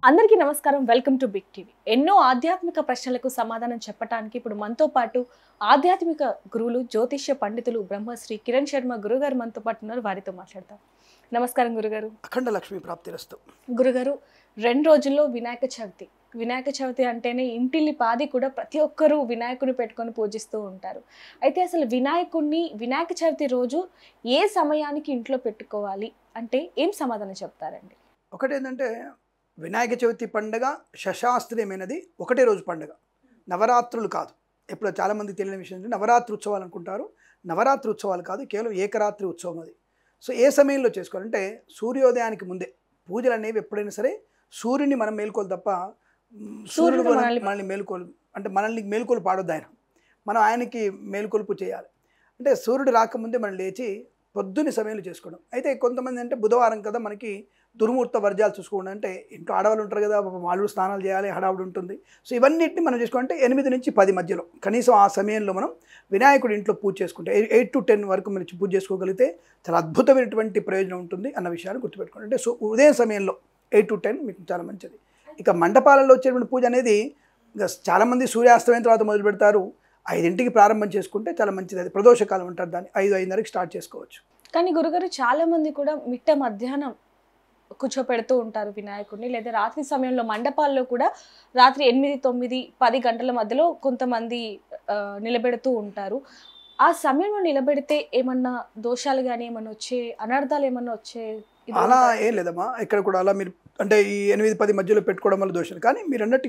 అందరికీ నమస్కారం. Welcome to Big TV. ఎన్నో ఆధ్యాత్మిక ప్రశ్నలకు సమాధానం చెప్పడానికి ఇప్పుడు మనతో పాటు ఆధ్యాత్మిక గురువులు, జ్యోతిష్య పండితులు బ్రహ్మశ్రీ కిరణ్ శర్మ గురుగారు మనతో పాటు ఉన్నారు. వారితో మాట్లాడతాం. నమస్కారం గురుగారు. అఖండ లక్ష్మీ ప్రాప్తిరస్తు. గురుగారు, 2 రోజుల్లో వినాయక చవితి. వినాయక చవితి అంటేనే ఇంటిల్లి పాది కూడా ప్రతి ఒక్కరూ వినాయకుని పెట్టుకొని పూజిస్తూ ఉంటారు. అయితే అసలు వినాయక చవితి రోజు ఏ సమయానికి ఇంట్లో పెట్టుకోవాలి అంటే ఏం సమాధానం చెప్తారండి? ఒకటి ఏంటంటే వినాయక చవితి పండుగ శశాస్త్రీయమైనది, ఒకటే రోజు పండుగ, నవరాత్రులు కాదు. ఎప్పుడు చాలామంది తెలియని విషయం ఏంటంటే నవరాత్రి ఉత్సవాలు అనుకుంటారు. నవరాత్రి ఉత్సవాలు కాదు, కేవలం ఏకరాత్రి ఉత్సవం అది. సో ఏ సమయంలో చేసుకోవాలంటే సూర్యోదయానికి ముందే. పూజలు అనేవి ఎప్పుడైనా సరే సూర్యుని మనం మేల్కోలు తప్ప సూర్యుడు మనల్ని మేల్కోలు అంటే మనల్ని మేల్కోలు పాడొద్దు ఆయన. మనం ఆయనకి మేల్కొలుపు చేయాలి. అంటే సూర్యుడు రాకముందే మనం లేచి పొద్దున్న సమయంలో చేసుకోవడం. అయితే కొంతమంది అంటే బుధవారం కదా మనకి దుర్ముహూర్త వర్జాలు చూసుకోండి అంటే ఇంట్లో ఆడవాళ్ళు ఉంటారు కదా, వాళ్ళు స్నానాలు చేయాలి, హడావుడి ఉంటుంది. సో ఇవన్నిటిని మనం చేసుకోవాలంటే 8 నుంచి 10 మధ్యలో కనీసం ఆ సమయంలో మనం వినాయకుడి ఇంట్లో పూజ చేసుకుంటే 8 to 10 వరకు మనం పూజ చేసుకోగలిగితే చాలా అద్భుతమైనటువంటి ప్రయోజనం ఉంటుంది అన్న విషయాన్ని గుర్తుపెట్టుకోండి. అంటే సో ఉదయం సమయంలో 8 to 10 మీకు చాలా మంచిది. ఇక మండపాలలో వచ్చేటువంటి పూజ అనేది చాలామంది సూర్యాస్తమయం తర్వాత మొదలు పెడతారు. 5ంటికి ప్రారంభం చేసుకుంటే చాలా మంచిది. అది ప్రదోషకాలం అంటారు దాన్ని. 5-5:30కి స్టార్ట్ చేసుకోవచ్చు. కానీ గురుగారు, చాలా మంది కూడా మిట్ట మధ్యాహ్నం కూర్చోపెడుతూ ఉంటారు వినాయకుడిని, లేదా రాత్రి సమయంలో మండపాల్లో కూడా రాత్రి 8, 9, 10 గంటల మధ్యలో కొంతమంది నిలబెడుతూ ఉంటారు. ఆ సమయంలో నిలబెడితే ఏమన్నా దోషాలు కానీ ఏమన్నా వచ్చే అనర్థాలు ఏమన్నా వచ్చే? అలా ఏం లేదమ్మా. ఇక్కడ కూడా అలా మీరు అంటే ఈ 8-10 మధ్యలో పెట్టుకోవడం వల్ల దోషం. కానీ మీరు అన్నట్టు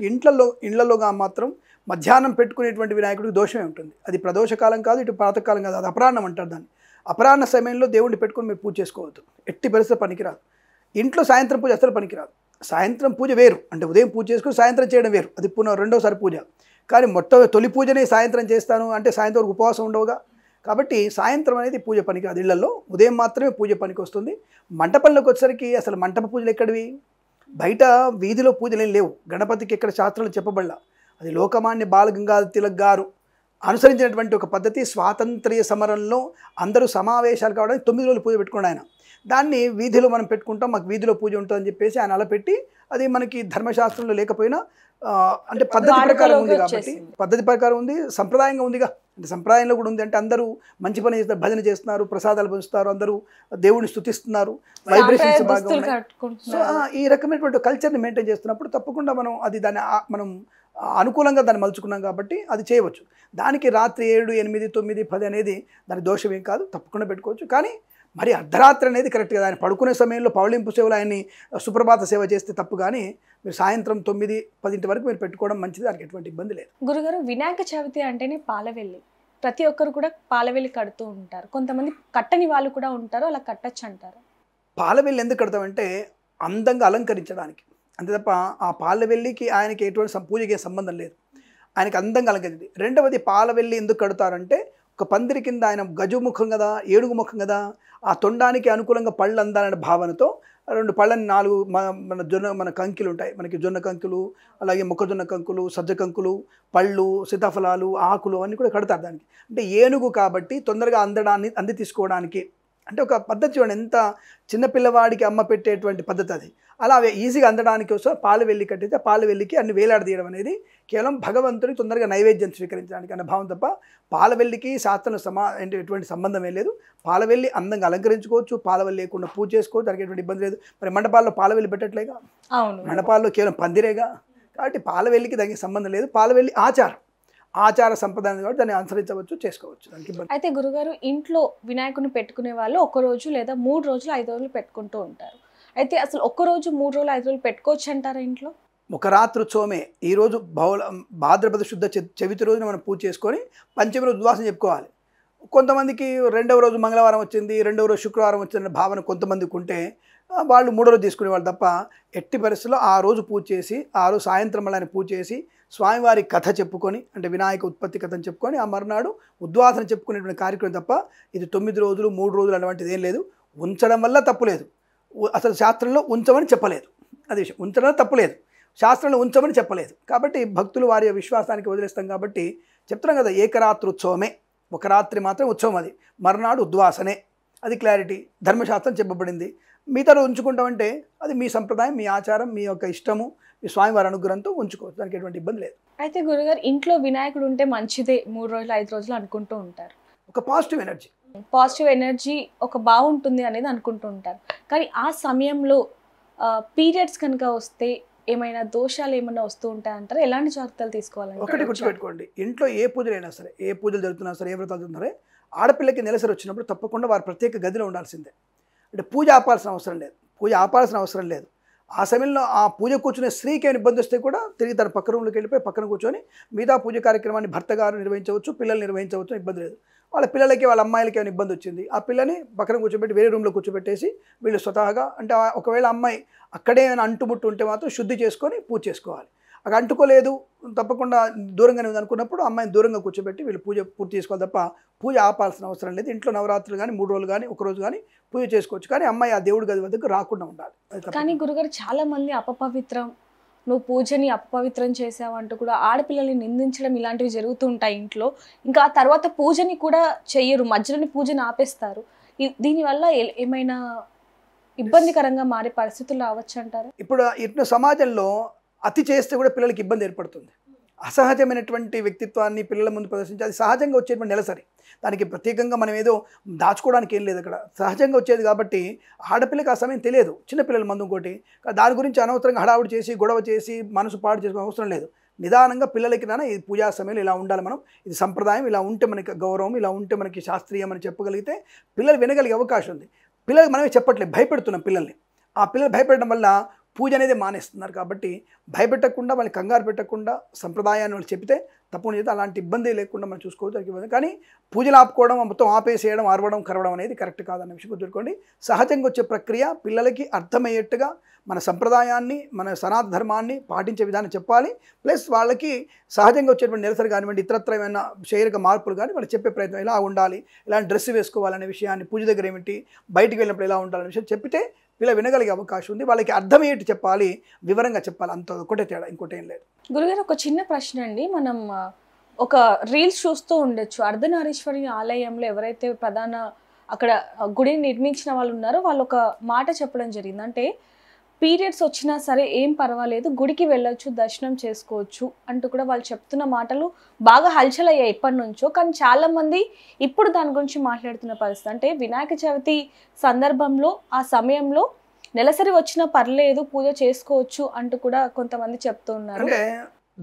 ఇళ్లలోగా మాత్రం మధ్యాహ్నం పెట్టుకునేటువంటి వినాయకుడికి దోషమే ఉంటుంది. అది ప్రదోషకాలం కాదు, ఇటు ప్రాతకాలం కాదు, అది అపరాహ్నం అంటారు దాన్ని. అపరాహ్న సమయంలో దేవుడిని పెట్టుకొని మీరు పూజ చేసుకోవద్దు. ఎట్టి పరిస్థితి పనికిరాదు. ఇంట్లో సాయంత్రం పూజ అసలు పనికిరాదు. సాయంత్రం పూజ వేరు, అంటే ఉదయం పూజ చేసుకుని సాయంత్రం చేయడం వేరు, అది రెండోసారి పూజ. కానీ తొలి పూజనే సాయంత్రం చేస్తాను అంటే సాయంత్రం వరకు ఉపవాసం ఉండవుగా. కాబట్టి సాయంత్రం అనేది పూజ పనికిరాదు. ఇళ్లలో ఉదయం మాత్రమే పూజ పనికి వస్తుంది. మంటపంలోకి వచ్చేసరికి అసలు మంటప పూజలు ఎక్కడివి? బయట వీధిలో పూజలు ఏం లేవు. గణపతికి ఎక్కడ శాస్త్రాలు చెప్పబడలా. అది లోకమాన్య బాలగంగాధర తిలక్ గారు అనుసరించినటువంటి ఒక పద్ధతి. స్వాతంత్ర్య సమరంలో అందరూ సమావేశాలు కావడానికి 9 రోజులు పూజ పెట్టుకోండి ఆయన. దాన్ని వీధిలో మనం పెట్టుకుంటాం, మాకు వీధిలో పూజ ఉంటుందని చెప్పేసి ఆయన అలా పెట్టి, అది మనకి ధర్మశాస్త్రంలో లేకపోయినా అంటే పద్ధతి ప్రకారం ఉంది కాబట్టి, పద్ధతి ప్రకారం ఉంది, సంప్రదాయంగా ఉందిగా. అంటే సంప్రదాయంలో కూడా ఉంది. అంటే అందరూ మంచి పని చేస్తారు, భజన చేస్తున్నారు, ప్రసాదాలు పంచుతారు, అందరూ దేవుడిని స్తుతిస్తున్నారు, వైబ్రేషన్స్ బాగా ఉన్నాయి. సో ఈ రకమైనటువంటి కల్చర్ని మెయింటైన్ చేస్తున్నప్పుడు తప్పకుండా మనం అనుకూలంగా దాన్ని మలుచుకున్నాం కాబట్టి అది చేయవచ్చు. దానికి రాత్రి 7, 8, 9, 10 అనేది దాని దోషం ఏం కాదు, తప్పకుండా పెట్టుకోవచ్చు. కానీ మరి అర్ధరాత్రి అనేది కరెక్ట్గా ఆయన పడుకునే సమయంలో పౌళింపు సేవలు ఆయన్ని సుప్రభాత సేవ చేస్తే తప్పు. కానీ మీరు సాయంత్రం 9, 10 వరకు మీరు పెట్టుకోవడం మంచిది, దానికి ఎటువంటి ఇబ్బంది లేదు. గురుగారు, వినాయక చవితి అంటేనే పాలవెల్లి. ప్రతి ఒక్కరు కూడా పాలవెల్లి కడుతూ ఉంటారు. కొంతమంది కట్టని వాళ్ళు కూడా ఉంటారు, అలా కట్టచ్చు అంటారు. పాలవెల్లి ఎందుకు కడతామంటే అందంగా అలంకరించడానికి, అంతే తప్ప ఆ పాలవెల్లికి ఆయనకి ఎటువంటి పూజకి సంబంధం లేదు. ఆయనకి అందంగా అలంకరించింది. రెండవది, పాలవెల్లి ఎందుకు కడతారంటే ఒక పందిరి కింద ఆయన గజముఖం కదా, ఏడుగు ముఖం కదా, ఆ తొండానికి అనుకూలంగా పళ్ళు అందాలనే భావనతో 2 పళ్ళని 4 మన కంకులు ఉంటాయి, మనకి జొన్న కంకులు, అలాగే మొక్కజొన్న కంకులు, సజ్జ కంకులు, పళ్ళు, సీతాఫలాలు, ఆకులు అన్నీ కూడా కడతారు దానికి. అంటే ఏనుగు కాబట్టి తొందరగా అంది తీసుకోవడానికి. అంటే ఒక పద్ధతి చూడండి, ఎంత చిన్నపిల్లవాడికి అమ్మ పెట్టేటువంటి పద్ధతి అది. అలా ఈజీగా అందడానికి కోసం పాలవెల్లి కట్టితే పాలవెల్లికి అన్ని వేలాడదీయడం అనేది కేవలం భగవంతుడికి తొందరగా నైవేద్యం స్వీకరించడానికి అనే భావం తప్ప పాలవెల్లికి శాస్త్రం ఎటువంటి సంబంధమే లేదు. పాలవెల్లి అందంగా అలంకరించుకోవచ్చు, పాలవెల్లి లేకుండా పూజ చేసుకోవచ్చు, దానికి ఎటువంటి ఇబ్బంది లేదు. మరి మండపాల్లో పాలవెల్లి పెట్టట్లేగా, మండపాల్లో కేవలం పందిరేగా. కాబట్టి పాలవెల్లికి దానికి సంబంధం లేదు. పాలవెల్లి ఆచార సంప్రదాయం కాబట్టి దాన్ని అనుసరించవచ్చు, చేసుకోవచ్చు, దానికి ఇబ్బంది. అయితే గురుగారు, ఇంట్లో వినాయకుని పెట్టుకునే వాళ్ళు 1 రోజు లేదా 3 రోజులు 5 రోజులు పెట్టుకుంటూ ఉంటారు. అయితే అసలు 1 రోజు 3 రోజులు 5 రోజులు పెట్టుకోవచ్చు అంటారా ఇంట్లో? ఒక రాత్రి ఉత్సవమే. ఈరోజు భాద్రపద శుద్ధ చవితి రోజున మనం పూజ చేసుకొని పంచమి రోజు ఉద్వాసం చెప్పుకోవాలి. కొంతమందికి 2వ రోజు మంగళవారం వచ్చింది, 2వ రోజు శుక్రవారం వచ్చిందనే భావన కొంతమందికి ఉంటే వాళ్ళు 3వ రోజు తీసుకునేవాళ్ళు తప్ప, ఎట్టి పరిస్థితుల్లో ఆ రోజు పూజ చేసి ఆ రోజు సాయంత్రం మళ్ళీ పూజ చేసి స్వామివారి కథ చెప్పుకొని, అంటే వినాయక ఉత్పత్తి కథను చెప్పుకొని ఆ మర్నాడు ఉద్వాసన చెప్పుకునేటువంటి కార్యక్రమం తప్ప ఇది 9 రోజులు 3 రోజులు అలాంటిది ఏం లేదు. ఉంచడం వల్ల తప్పులేదు, అసలు శాస్త్రంలో ఉంచమని చెప్పలేదు. అది విషయం, ఉంచడం తప్పులేదు, శాస్త్రంలో ఉంచమని చెప్పలేదు. కాబట్టి భక్తులు వారి విశ్వాసానికి వదిలేస్తాం కాబట్టి చెప్తున్నాం కదా, ఏకరాత్రి ఉత్సవమే, ఒక రాత్రి మాత్రం ఉత్సవం, అది మర్నాడు ఉద్వాసనే, అది క్లారిటీ ధర్మశాస్త్రం చెప్పబడింది. మిగతా రోజు ఉంచుకుంటామంటే అది మీ సంప్రదాయం, మీ ఆచారం, మీ యొక్క ఇష్టము, మీ స్వామివారి అనుగ్రహంతో ఉంచుకోవచ్చు, దానికి ఎటువంటి ఇబ్బంది లేదు. అయితే గురుగారు ఇంట్లో వినాయకుడు ఉంటే మంచిదే 3 రోజులు 5 రోజులు అనుకుంటూ ఉంటారు. ఒక పాజిటివ్ ఎనర్జీ. పాజిటివ్ ఎనర్జీ ఒక బాగుంటుంది అనేది అనుకుంటూ ఉంటారు. కానీ ఆ సమయంలో పీరియడ్స్ కనుక వస్తే ఏమైనా దోషాలు ఏమైనా వస్తూ ఉంటాయంటారా? ఎలాంటి జాగ్రత్తలు తీసుకోవాలంటే? ఒకటి గుర్తుపెట్టుకోండి, ఇంట్లో ఏ పూజలైనా సరే, ఏ పూజలు జరుగుతున్నా సరే, ఏ వ్రతాలు జరుగుతున్నారే, ఆడపిల్లకి నెలసరి వచ్చినప్పుడు తప్పకుండా వారి ప్రత్యేక గదిలో ఉండాల్సిందే. అంటే పూజ ఆపాల్సిన అవసరం లేదు, పూజ ఆపాల్సిన అవసరం లేదు. ఆ సమయంలో ఆ పూజ కూర్చునే స్త్రీకి ఏమైనా ఇబ్బంది వస్తే కూడా తిరిగి తన పక్క రూమ్లోకి వెళ్ళిపోయి పక్కన కూర్చొని మిగతా పూజ కార్యక్రమాన్ని భర్త గారు నిర్వహించవచ్చు, పిల్లలు నిర్వహించవచ్చు, ఇబ్బంది లేదు. వాళ్ళ పిల్లలకి, వాళ్ళ అమ్మాయిలకి ఏమైనా ఇబ్బంది వచ్చింది, ఆ పిల్లని పక్కన కూర్చోబెట్టి వేరే రూమ్లో కూర్చోబెట్టేసి వీళ్ళు స్వతహాగా, అంటే ఒకవేళ అమ్మాయి అక్కడే ఏమైనా అంటుముట్టు ఉంటే మాత్రం శుద్ధి చేసుకొని పూజ చేసుకోవాలి. అక్కడ అంటుకోలేదు, తప్పకుండా దూరంగానే ఉంది అనుకున్నప్పుడు అమ్మాయిని దూరంగా కూర్చోబెట్టి వీళ్ళు పూజ పూర్తి చేసుకోవాలి తప్ప పూజ ఆపాల్సిన అవసరం లేదు. ఇంట్లో నవరాత్రులు కానీ 3 రోజులు కానీ 1 రోజు కానీ పూజ చేసుకోవచ్చు, కానీ అమ్మాయి ఆ దేవుడి గది వద్దకు రాకుండా ఉండాలి. కానీ గురుగారు చాలా మంది అపపవిత్రం, నువ్వు పూజని అపవిత్రం చేసావంటూ కూడా ఆడపిల్లల్ని నిందించడం ఇలాంటివి జరుగుతూ ఉంటాయి ఇంట్లో. ఇంకా ఆ తర్వాత పూజని కూడా చెయ్యరు, మధ్యలోని పూజని ఆపేస్తారు. దీనివల్ల ఏమైనా ఇబ్బందికరంగా మారే పరిస్థితులు రావచ్చు అంటారు? ఇప్పుడు ఇట్లా సమాజంలో అతి చేస్తే కూడా పిల్లలకి ఇబ్బంది ఏర్పడుతుంది. అసహజమైనటువంటి వ్యక్తిత్వాన్ని పిల్లల ముందు ప్రదర్శించి అది సహజంగా వచ్చేటువంటి నెలసరి, దానికి ప్రత్యేకంగా మనం ఏదో దాచుకోవడానికి ఏం లేదు, అక్కడ సహజంగా వచ్చేది. కాబట్టి ఆడపిల్లకి ఆ సమయం తెలియదు, చిన్నపిల్లల మందు ఇంకోటి, దాని గురించి అనవసరంగా హడావుడి చేసి గొడవ చేసి మనసు పాడు చేసుకోవడం అవసరం లేదు. నిదానంగా పిల్లలకి నాన్న ఈ పూజా సమయంలో ఇలా ఉండాలి, మనం ఇది సంప్రదాయం, ఇలా ఉంటే మనకి గౌరవం, ఇలా ఉంటే మనకి శాస్త్రీయం అని చెప్పగలిగితే పిల్లలు వినగలిగే అవకాశం ఉంది. పిల్లలకి మనమే చెప్పట్లేదు, భయపెడుతున్నాం పిల్లల్ని. ఆ పిల్లలు భయపెట్టడం వల్ల పూజ అనేది మానేస్తున్నారు. కాబట్టి భయపెట్టకుండా, వాళ్ళని కంగారు పెట్టకుండా సంప్రదాయాన్ని వాళ్ళు చెప్తే తప్పకుండా చేస్తే అలాంటి ఇబ్బంది లేకుండా మనం చూసుకోవచ్చు. కానీ పూజలు ఆపుకోవడం, మొత్తం ఆపేసేయడం, అరవడం, కరవడం అనేది కరెక్ట్ కాదన్న విషయం గుర్తుపెట్టుకోండి. సహజంగా వచ్చే ప్రక్రియ పిల్లలకి అర్థమయ్యేట్టుగా మన సంప్రదాయాన్ని, మన సనాతన ధర్మాన్ని పాటించే విధానం చెప్పాలి. ప్లస్ వాళ్ళకి సహజంగా వచ్చేటువంటి నెలసరి కానివ్వండి, ఇతరత్ర ఏమైనా శారీరక మార్పులు కానీ వాళ్ళు చెప్పే ప్రయత్నం, ఇలా ఉండాలి, ఇలాంటి డ్రెస్ వేసుకోవాలనే విషయాన్ని, పూజ దగ్గర ఏమిటి, బయటికి వెళ్ళినప్పుడు ఎలా ఉండాలనే విషయం చెప్పితే ఇలా వినగలిగే అవకాశం ఉంది. వాళ్ళకి అర్థమయ్యేట్టు చెప్పాలి, వివరంగా చెప్పాలి, అంత ఒకటే తేడా, ఇంకోటి ఏం లేదు. గురుగారు ఒక చిన్న ప్రశ్న అండి, మనం ఒక రీల్స్ చూస్తూ ఉండొచ్చు, అర్ధనారీశ్వరి ఆలయంలో ఎవరైతే ప్రధాన అక్కడ గుడిని నిర్మించిన వాళ్ళు ఉన్నారో వాళ్ళు ఒక మాట చెప్పడం జరిగింది. అంటే పీరియడ్స్ వచ్చినా సరే ఏం పర్వాలేదు, గుడికి వెళ్ళొచ్చు, దర్శనం చేసుకోవచ్చు అంటూ కూడా వాళ్ళు చెప్తున్న మాటలు బాగా హల్చల్ అయ్యాయి ఎప్పటి నుంచో. కానీ చాలామంది ఇప్పుడు దాని గురించి మాట్లాడుతున్న పరిస్థితి, అంటే వినాయక చవితి సందర్భంలో ఆ సమయంలో నెలసరి వచ్చినా పర్లేదు, పూజ చేసుకోవచ్చు అంటూ కూడా కొంతమంది చెప్తూ ఉన్నారు. అంటే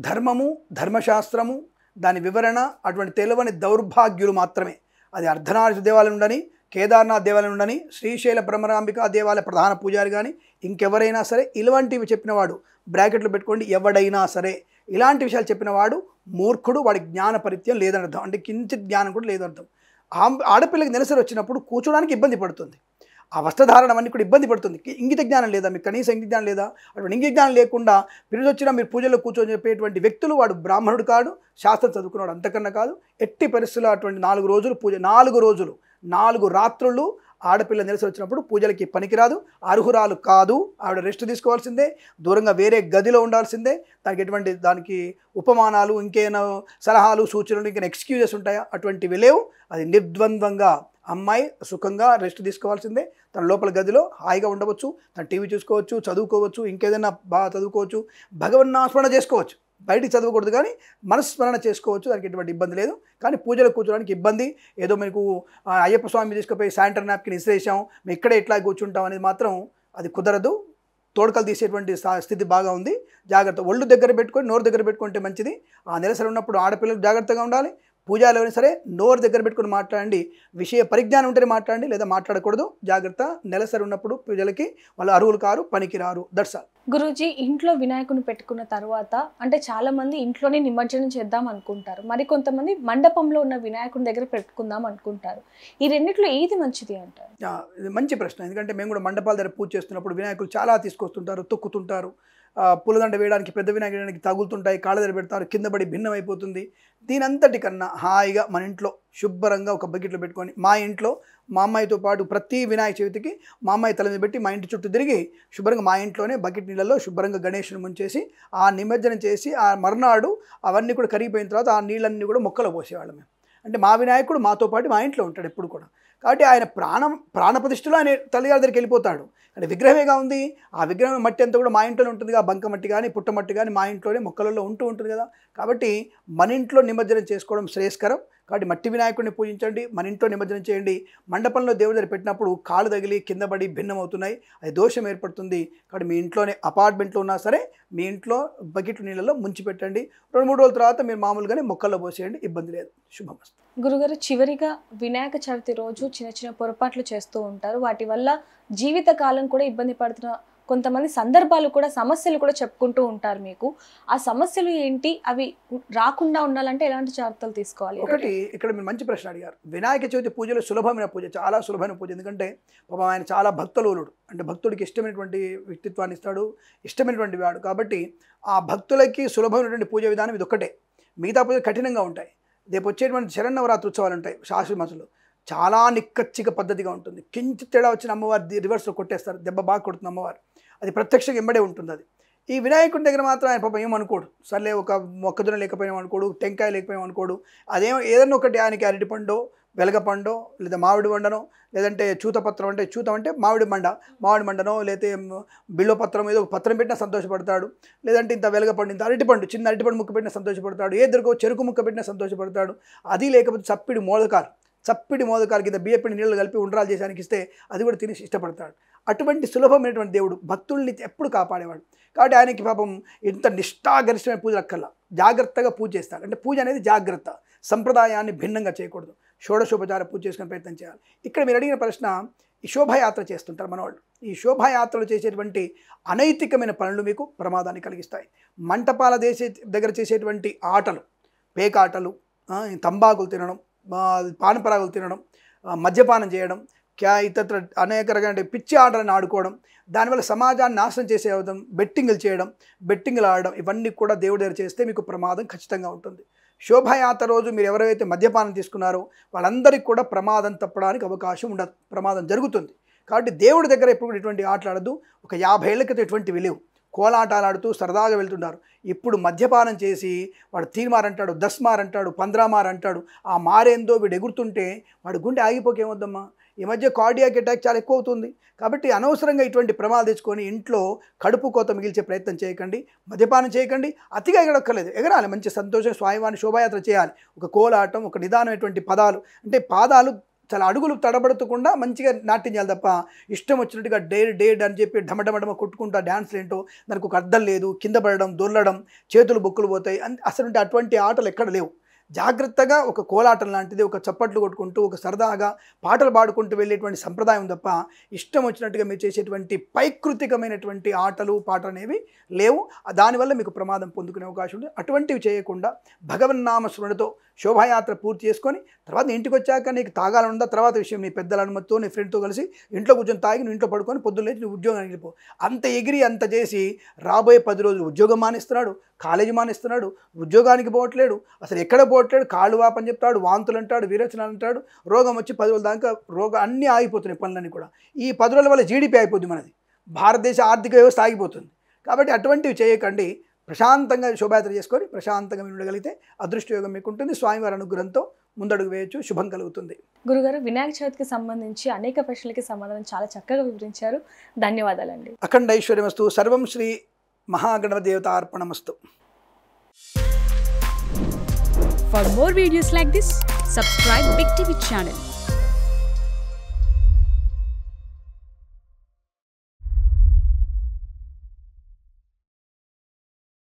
ధర్మము, ధర్మశాస్త్రము, దాని వివరణ అటువంటి తెలియని దౌర్భాగ్యులు మాత్రమే. అది అర్ధనారీశ్వర దేవాలయం ఉండని, కేదార్నాథ్ దేవాలయం ఉండని, శ్రీశైల భ్రమరాంబిక దేవాలయ ప్రధాన పూజారి కానీ ఇంకెవరైనా సరే ఇలాంటివి చెప్పినవాడు, బ్రాకెట్లు పెట్టుకోండి, ఎవడైనా సరే ఇలాంటి విషయాలు చెప్పినవాడు మూర్ఖుడు, వాడి జ్ఞాన పరిత్యం లేదని అర్థం. అంటే కించిత్ జ్ఞానం కూడా లేదర్థం. ఆడపిల్లకి నెలసరి వచ్చినప్పుడు కూర్చోడానికి ఇబ్బంది పడుతుంది, ఆ వస్త్రధారణ అవన్నీ కూడా ఇబ్బంది పడుతుంది. ఇంగిత జ్ఞానం లేదా మీకు, కనీసం ఇంగిత జ్ఞానం లేదా? అటువంటి ఇంగిత జ్ఞానం లేకుండా పిల్లలు వచ్చినా మీరు పూజల్లో కూర్చొని చెప్పేటువంటి వ్యక్తులు వాడు బ్రాహ్మణుడు కాడు, శాస్త్రం చదువుకున్నాడు అంతకన్నా కాదు. ఎట్టి పరిస్థితుల్లో అటువంటి 4 రోజులు పూజ, 4 రోజులు 4 రాత్రులు ఆడపిల్ల నెలసరి వచ్చినప్పుడు పూజలకి పనికిరాదు, అర్హురాలు కాదు. ఆవిడ రెస్ట్ తీసుకోవాల్సిందే, దూరంగా వేరే గదిలో ఉండాల్సిందే. దానికి ఉపమానాలు, ఇంకేమైనా సలహాలు, సూచనలు, ఇంకేమైనా ఎక్స్క్యూజెస్ ఉంటాయా? అటువంటివి లేవు. అది నిర్ద్వంద్వంగా అమ్మాయి సుఖంగా రెస్ట్ తీసుకోవాల్సిందే. తన లోపల గదిలో హాయిగా ఉండవచ్చు, తన టీవీ చూసుకోవచ్చు, చదువుకోవచ్చు, ఇంకేదైనా బాగా చదువుకోవచ్చు, భగవన్నాస్మరణ చేసుకోవచ్చు. బయటికి చదవకూడదు కానీ మనస్మరణ చేసుకోవచ్చు, దానికి ఎటువంటి ఇబ్బంది లేదు. కానీ పూజలు కూర్చోడానికి ఇబ్బంది, ఏదో మీకు అయ్యప్ప స్వామి తీసుకుపోయి శానిటరీ నాప్కిన్ ఇసిరేసాం, మేము ఇక్కడే ఇట్లా కూర్చుంటాం అనేది మాత్రం అది కుదరదు. తోడకలు తీసేటువంటి స్థితి బాగా ఉంది. జాగ్రత్త, ఒళ్ళు దగ్గర పెట్టుకొని నోరు దగ్గర పెట్టుకుంటే మంచిది. ఆ నెలసరి ఉన్నప్పుడు ఆడపిల్లలు జాగ్రత్తగా ఉండాలి. పూజలు ఎవరైనా సరే నోరు దగ్గర పెట్టుకుని మాట్లాడండి, విషయ పరిజ్ఞానం ఉంటేనే మాట్లాడండి, లేదా మాట్లాడకూడదు. జాగ్రత్త, నెలసరి ఉన్నప్పుడు పూజలకి వాళ్ళు అర్హులు కారు, పనికి రారు. That's all. గురూజీ, ఇంట్లో వినాయకుని పెట్టుకున్న తర్వాత అంటే చాలా మంది ఇంట్లోనే నిమజ్జనం చేద్దాం అనుకుంటారు, మరి కొంతమంది మండపంలో ఉన్న వినాయకుని దగ్గర పెట్టుకుందాం అనుకుంటారు. ఈ రెండిట్లో ఏది మంచిది అంటారు? ఇది మంచి ప్రశ్న. ఎందుకంటే మేము కూడా మండపాల దగ్గర పూజ చేస్తున్నప్పుడు వినాయకులు చాలా తీసుకొస్తుంటారు, తొక్కుతుంటారు. పూలదండ వేయడానికి, పెద్ద వినాయకుడు వేయడానికి తగులుతుంటాయి, కాళ్ళ దగ్గర పెడతారు, కింద పడి భిన్నం అయిపోతుంది. దీనంతటికన్నా హాయిగా మన ఇంట్లో శుభ్రంగా ఒక బకెట్లో పెట్టుకొని, మా ఇంట్లో మా అమ్మాయితో పాటు ప్రతి వినాయక చవితికి మా అమ్మాయి తల మీద పెట్టి మా ఇంటి చుట్టూ తిరిగి శుభ్రంగా మా ఇంట్లోనే బకెట్ నీళ్ళలో శుభ్రంగా గణేషుని ముంచేసి ఆ నిమజ్జనం చేసి ఆ మర్నాడు అవన్నీ కూడా కరిగిపోయిన తర్వాత ఆ నీళ్ళన్నీ కూడా మొక్కలో పోసేవాళ్ళం మేము. అంటే మా వినాయకుడు మాతో పాటు మా ఇంట్లో ఉంటాడు ఎప్పుడు కూడా. కాబట్టి ఆయన ప్రాణప్రతిష్ఠలో ఆయన తల్లిగారి దగ్గరికి వెళ్ళిపోతాడు. అంటే విగ్రహమేగా ఉంది, ఆ విగ్రహం మట్టి అంతా కూడా మా ఇంట్లోనే ఉంటుందిగా, బంక మట్టి కానీ పుట్టమట్టి కానీ మా ఇంట్లోనే మొక్కలలో ఉంటుంది కదా. కాబట్టి మన ఇంట్లో నిమజ్జనం చేసుకోవడం శ్రేయస్కరం. కాబట్టి మట్టి వినాయకుడిని పూజించండి, మన ఇంట్లో నిమజ్జనం చేయండి. మండపంలో దేవుడి దగ్గర పెట్టినప్పుడు కాలు తగిలి కింద పడి భిన్నం అవుతున్నాయి, అది దోషం ఏర్పడుతుంది. కాబట్టి మీ ఇంట్లోనే అపార్ట్మెంట్లో ఉన్నా సరే మీ ఇంట్లో బకెట్లు నీళ్ళలో ముంచి పెట్టండి. 2-3 రోజుల తర్వాత మీరు మామూలుగానే మొక్కల్లో పోసేయండి, ఇబ్బంది లేదు. శుభమస్తు. గురుగారు, చివరిగా వినాయక చవితి రోజు చిన్న చిన్న పొరపాట్లు చేస్తూ ఉంటారు, వాటి వల్ల జీవితకాలం కూడా ఇబ్బంది పడుతున్న కొంతమంది సందర్భాలు కూడా, సమస్యలు కూడా చెప్పుకుంటూ ఉంటారు మీకు. ఆ సమస్యలు ఏంటి, అవి రాకుండా ఉండాలంటే ఎలాంటి జాగ్రత్తలు తీసుకోవాలి? ఒకటి, ఇక్కడ మీరు మంచి ప్రశ్న అడిగారు. వినాయక చవితి పూజలో సులభమైన పూజ, చాలా సులభమైన పూజ. ఎందుకంటే పాపం ఆయన చాలా భక్తులుడు, అంటే భక్తుడికి ఇష్టమైనటువంటి వ్యక్తిత్వాన్ని ఇస్తాడు, ఇష్టమైనటువంటి వాడు. కాబట్టి ఆ భక్తులకి సులభమైనటువంటి పూజ విధానం ఇది ఒక్కటే. మిగతా పూజ కఠినంగా ఉంటాయి. రేపు వచ్చేటువంటి శరన్నవరాత్రి ఉత్సవాలు ఉంటాయి శాశ్వత మాసంలో, చాలా నిక్కచ్చిక పద్ధతిగా ఉంటుంది. కించి తేడా వచ్చిన అమ్మవారి రివర్స్లో కొట్టేస్తారు, దెబ్బ బాగా కొడుతుంది అమ్మవారు, అది ప్రత్యక్షంగా ఎంబడే ఉంటుంది. అది ఈ వినాయకుడి దగ్గర మాత్రం ఆయన పాపం ఏమనుకోడు, సర్లే ఒక మొక్కజొన్న లేకపోయినా అనుకోడు, టెంకాయ లేకపోయినా అనుకోడు, అదేమో ఏదన్నా ఒకటి ఆయనకి అరటిపండో వెలగపండో లేదా మామిడి మండనో, లేదంటే చూతపత్రం అంటే చూతం అంటే మామిడి మండనో, లేకపోతే బిల్వపత్రం ఏదో ఒక పత్రం పెట్టినా సంతోషపడతాడు, లేదంటే ఇంత వెలగపండు, ఇంత అరటిపండు, చిన్న అరటిపండు ముక్క పెట్టినా సంతోషపడతాడు, ఏ దొరకో చెరుకు ముక్క పెట్టినా సంతోషపడతాడు. అది లేకపోతే చప్పిడి మోదకాలు కింద బియ్యపిండి నీళ్ళు కలిపి ఉండ్రాలు చేసానికి ఇస్తే అది కూడా తిని ఇష్టపడతాడు. అటువంటి సులభమైనటువంటి దేవుడు, భక్తుల్ని ఎప్పుడు కాపాడేవాడు. కాబట్టి ఆయనకి పాపం ఎంత నిష్ఠాగరిష్టమైన పూజలు అక్కర్లా, జాగ్రత్తగా పూజ చేస్తాడు. అంటే పూజ అనేది జాగ్రత్త, సంప్రదాయాన్ని భిన్నంగా చేయకూడదు, షోడశోపచార పూజ చేసుకునే ప్రయత్నం చేయాలి. ఇక్కడ మీరు అడిగిన ప్రశ్న, ఈ శోభాయాత్ర చేస్తుంటారు మనవాళ్ళు. ఈ శోభాయాత్రలు చేసేటువంటి అనైతికమైన పనులు మీకు ప్రమాదాన్ని కలిగిస్తాయి. మంటపాల దగ్గర చేసేటువంటి ఆటలు, పేకాటలు, తంబాకులు తినడం, పానపరాగులు తినడం, మద్యపానం చేయడం, ఇతర అనేక రకాల పిచ్చి ఆటలను ఆడుకోవడం, దానివల్ల సమాజాన్ని నాశనం చేసే అవుతాం, బెట్టింగ్లు ఆడడం, ఇవన్నీ కూడా దేవుడి దగ్గర చేస్తే మీకు ప్రమాదం ఖచ్చితంగా ఉంటుంది. శోభాయాత్ర రోజు మీరు ఎవరైతే మద్యపానం తీసుకున్నారో వాళ్ళందరికీ కూడా ప్రమాదం తప్పడానికి అవకాశం ఉండదు, ప్రమాదం జరుగుతుంది. కాబట్టి దేవుడి దగ్గర ఎప్పుడు ఇటువంటి ఆటలాడదు. ఒక 50 ఏళ్ల క్రితం ఎటువంటివి లేవు, కోలాటాలు ఆడుతూ సరదాగా వెళ్తున్నారు. ఇప్పుడు మద్యపానం చేసి వాడు తీర్మార్ అంటాడు, 10 మార్ అంటాడు, 15 మార్ అంటాడు. ఆ మారేందో వీడు ఎగురుతుంటే వాడు గుండె ఆగిపోకేమొద్దమ్మా. ఈ మధ్య కార్డియాక్ అటాక్ చాలా ఎక్కువ అవుతుంది. కాబట్టి అనవసరంగా ఇటువంటి ప్రమాదాలు తెచ్చుకొని ఇంట్లో కడుపు కోత మిగిల్చే ప్రయత్నం చేయకండి, మద్యపానం చేయకండి. అతిగా ఎగరక్కర్లేదు, ఎగరాలి, మంచి సంతోషం స్వామివారిని శోభాయాత్ర చేయాలి. ఒక కోలాటం, ఒక నిదానమైనటువంటి పదాలు, అంటే పాదాలు చాలా అడుగులు తడబడుతకుండా మంచిగా నాట్యం చేయాలి తప్ప ఇష్టం వచ్చినట్టుగా డేడ్ అని చెప్పి ఢమఢమడమ కొట్టుకుంటా డ్యాన్స్లు ఏంటో దానికి ఒక అర్థం లేదు. కింద పడడం, దొర్లడం, చేతులు బొక్కులు పోతాయి, అసలు అటువంటి ఆటలు ఎక్కడ లేవు. జాగ్రత్తగా ఒక కోలాటం లాంటిది, ఒక చప్పట్లు కొట్టుకుంటూ ఒక సరదాగా పాటలు పాడుకుంటూ వెళ్ళేటువంటి సంప్రదాయం తప్ప ఇష్టం వచ్చినట్టుగా మీరు చేసేటువంటి పైకృతికమైనటువంటి ఆటలు పాటలు అనేవి లేవు. దానివల్ల మీకు ప్రమాదం పొందుకునే అవకాశం ఉంది. అటువంటివి చేయకుండా భగవన్నామ స్మరణతో శోభాయాత్ర పూర్తి చేసుకొని తర్వాత ఇంటికి వచ్చాక నీకు తాగాలనుందా తర్వాత విషయం, నీ పెద్దల అనుమతితో నీ ఫ్రెండ్తో కలిసి ఇంట్లో కూర్చొని తాగి నువ్వు ఇంట్లో పడుకొని పొద్దున్న లేచి నువ్వు ఉద్యోగానికి వెళ్ళిపో. అంత ఎగిరి అంత చేసి రాబోయే 10 రోజులు ఉద్యోగం మానేస్తున్నాడు, కాలేజీ మానేస్తున్నాడు, ఉద్యోగానికి పోవట్లేడు, అసలు ఎక్కడ పోవట్లేడు, కాళ్ళు వాపని చెప్తాడు, వాంతులు అంటాడు, విరేచనాలు అంటాడు, రోగం వచ్చి 10 రోజుల దాకా అన్నీ ఆగిపోతున్నాయి పనులన్నీ కూడా. ఈ 10 రోజుల వల్ల జీడిపి అయిపోద్ది, మనది భారతదేశ ఆర్థిక వ్యవస్థ ఆగిపోతుంది. కాబట్టి అటువంటివి చేయకండి. ప్రశాంతంగా శోభాయాత్ర చేసుకొని ప్రశాంతంగా ఉండగలిగితే అదృష్టయోగం మీకు ఉంటుంది. స్వామివారి అనుగ్రహంతో ముందడుగు వేయచ్చు, శుభం కలుగుతుంది. గురుగారు, వినాయక చవితికి సంబంధించి అనేక ప్రశ్నలకి సమాధానం చాలా చక్కగా వివరించారు. ధన్యవాదాలండి. అఖండ ఐశ్వర్యమస్తు. సర్వం Shri Mahaganapati దేవతార్పణమస్తు. For more videos like this, subscribe Big TV channel.